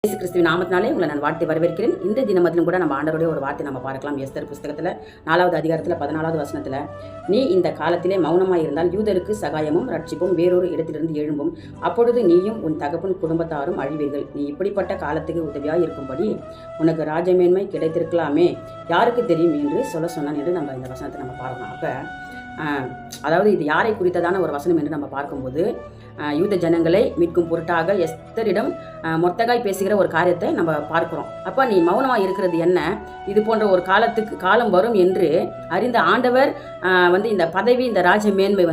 இயேசு கிறிஸ்துவின் நாமத்தினாலே உங்களை நான் வாழ்த்து வரவேற்கிறேன். இந்த தினமத்திலும் கூட நம்ம ஆண்டவருடைய ஒரு வார்த்தை நம்ம பார்க்கலாம். எஸ்தர் புஸ்தகத்தில் 4வது அதிகாரத்தில் 14வது வசனத்தில், நீ இந்த காலத்திலே மௌனமாய் இருந்தால் யூதருக்கு சகாயமும் ரட்சிப்பும் வேறொரு இடத்திலிருந்து எழும்பும், அப்பொழுது நீயும் உன் தகப்பன் குடும்பத்தாரும் அழிவீர்கள். நீ இப்படிப்பட்ட காலத்துக்கு உதவியாக இருக்கும்படி உனக்கு ராஜமேன்மை கிடைத்திருக்கலாமே, யாருக்கு தெரியும் என்று சொல்ல சொன்னான் என்று நம்ம இந்த வசனத்தை நம்ம பார்க்கலாம். அப்போ அதாவது இது யாரை குறித்ததான ஒரு வசனம் என்று நம்ம பார்க்கும்போது, யூத ஜனங்களை மீட்கும் பொருட்டாக எஸ்தரிடம் மொர்தெகாய் பேசுகிற ஒரு காரியத்தை நம்ம பார்க்கிறோம். அப்போ நீ மௌனமாக இருக்கிறது என்ன? இது போன்ற ஒரு காலம் வரும் என்று அறிந்த ஆண்டவர் இந்த பதவி, இந்த ராஜ மேன்மை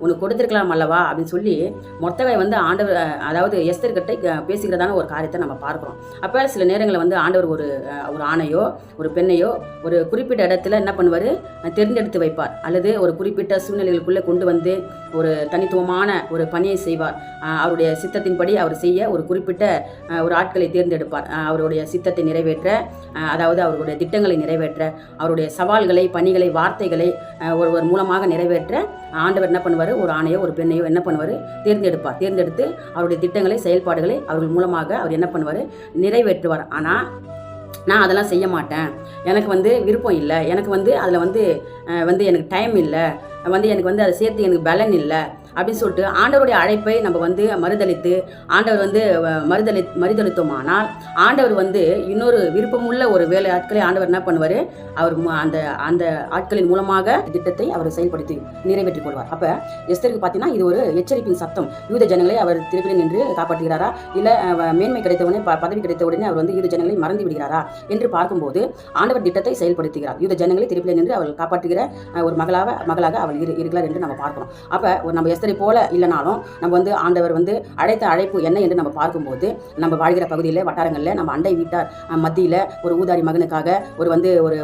உனக்கு கொடுத்திருக்கலாம் அல்லவா அப்படின்னு சொல்லி மொர்தெகாய் ஆண்டவர், அதாவது எஸ்தர்கிட்ட பேசுகிறதான ஒரு காரியத்தை நம்ம பார்க்கிறோம். அப்போ சில நேரங்களில் ஆண்டவர் ஒரு ஆணையோ ஒரு பெண்ணையோ ஒரு குறிப்பிட்ட இடத்துல என்ன பண்ணுவார், தேர்ந்தெடுத்து வைப்பார், அல்லது ஒரு குறிப்பிட்ட சூழ்நிலைகளுக்குள்ளே கொண்டு வந்து ஒரு தனித்துவமான ஒரு பணியை செய்வார். அவருடைய சித்தத்தின்படி அவர் செய்ய ஒரு குறிப்பிட்ட ஒரு ஆட்களை தேர்ந்தெடுப்பார். அவருடைய சித்தத்தை நிறைவேற்ற, அதாவது அவருடைய திட்டங்களை நிறைவேற்ற, அவருடைய சவால்களை, பணிகளை, வார்த்தைகளை ஒருவர் மூலமாக நிறைவேற்ற ஆண்டவர் என்ன பண்ணுவார், ஒரு ஆணையோ ஒரு பெண்ணையோ என்ன பண்ணுவார், தேர்ந்தெடுத்து அவருடைய திட்டங்களை, செயல்பாடுகளை அவர்கள் மூலமாக அவர் என்ன பண்ணுவார், நிறைவேற்றுவார். ஆனால் நான் அதெல்லாம் செய்ய மாட்டேன், எனக்கு விருப்பம் இல்லை, எனக்கு அதில் எனக்கு டைம் இல்லை, எனக்கு அதை சேர்த்து எனக்கு பலன் இல்லை அப்படின்னு சொல்லிட்டு ஆண்டவருடைய அழைப்பை நம்ம மறுதளித்து ஆண்டவர் மறுதளித்தோமானால் ஆண்டவர் இன்னொரு விருப்பமுள்ள ஒரு வேலை ஆட்களை ஆண்டவர் என்ன பண்ணுவார், அவர் அந்த ஆட்களின் மூலமாக திட்டத்தை அவர் செயல்படுத்தி நிறைவேற்றிக் கொள்வார். அப்போ எஸ்தருக்கு பார்த்தீங்கன்னா இது ஒரு எச்சரிப்பின் சத்தம். யூத ஜனங்களை அவர் திருப்பில் நின்று காப்பாற்றுகிறாரா, இல்லை மேன்மை கிடைத்தவுடனே, பதவி கிடைத்தவுடனே அவர் யூத ஜனங்களை மறந்து விடுகிறாரா என்று பார்க்கும்போது ஆண்டவர் திட்டத்தை செயல்படுத்துகிறார். யூத ஜனங்களை திருப்பில் நின்று அவர் காப்பாற்றுகிற ஒரு மகளாக அவள் இருக்கிறார் என்று நம்ம பார்க்கிறோம். அப்போ நம்ம எஸ்தரை போல இல்லைனாலும் நம்ம ஆண்டவர் அழைத்த அழைப்பு என்ன என்று நம்ம பார்க்கும்போது, நம்ம வாழ்கிற பகுதியில், வட்டாரங்களில், நம்ம அண்டை வீட்டார் மத்தியில் ஒரு ஊதாரி மகனுக்காக, ஒரு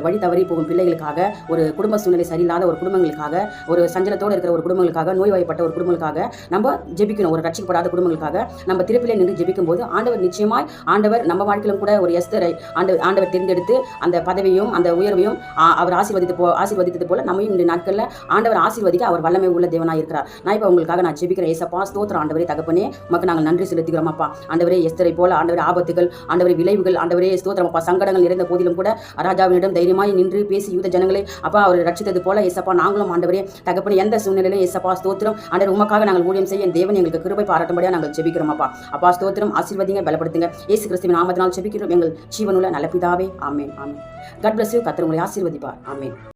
வழி தவறி போகும் பிள்ளைகளுக்காக, ஒரு குடும்ப சூழ்நிலை சரியில்லாத ஒரு குடும்பங்களுக்காக, ஒரு சஞ்சலத்தோடு இருக்கிற ஒரு குடும்பங்களுக்காக, நோய்வாய்ப்பட்ட ஒரு குடும்பங்களுக்காக நம்ம ஜெபிக்கணும். ஒரு ரட்சிக்கப்படாத குடும்பங்களுக்காக நம்ம திருப்பிலே நின்று ஜெபிக்கும் போது ஆண்டவர் நிச்சயமாய், ஆண்டவர் நம்ம வாழ்க்கையிலும் கூட ஒரு எஸ்தரை ஆண்டவர் தேர்ந்தெடுத்து அந்த பதவியும் அந்த உயர்வையும் அவர் ஆசீர்வதித்தது போல நம்மையும் இந்த நாட்களில் ஆண்டவர் ஆசீர்வதிக்க அவர் வல்லமை உள்ள தேவனாக இருக்கிறார். நான் இப்போ உங்களுக்காக நான் ஜெபிக்கிறேன். ஏசப்பா, ஸ்தோத்திரம் ஆண்டவரே, தகப்பனே, உமக்கு நாங்கள் நன்றி செலுத்துகிறோம் அப்பா. ஆண்டவரே, எஸ்தரை போல ஆண்டவரே ஆபத்துகள், ஆண்டவரே விளைவுகள், ஆண்டவரே ஸ்தோத்திரம் அப்பா, சங்கடங்கள் நிறைந்த போதிலும் கூட ராஜாவினிடம் தைரியமாய் நின்று பேசி யூத ஜனங்களை அப்பா அவர் ரட்சித்தது போல ஏசப்பா நாங்களும் ஆண்டவரே தகப்பனே எந்த சூழ்நிலையிலும் ஏசப்பா ஸ்தோத்திரம் ஆண்டவர் உமக்காக நாங்கள் ஊழியம் செய்ய தேவன் எங்களுக்கு கிருபை பாராட்டும்படியாக நாங்கள் ஜெபிக்கிறோம் அப்பா. அப்பா ஸ்தோத்திரம், ஆசீர்வதிங்க, பலப்படுத்துங்க. இயேசு கிறிஸ்துவின் நாமத்தினால் ஜெபிக்கிறோம் எங்கள் ஜீவனுள்ள நல்ல பிதாவே. ஆமென், ஆமென். God bless you. கர்த்தர் உங்களை ஆசீர்வதிப்பார். ஆமென்.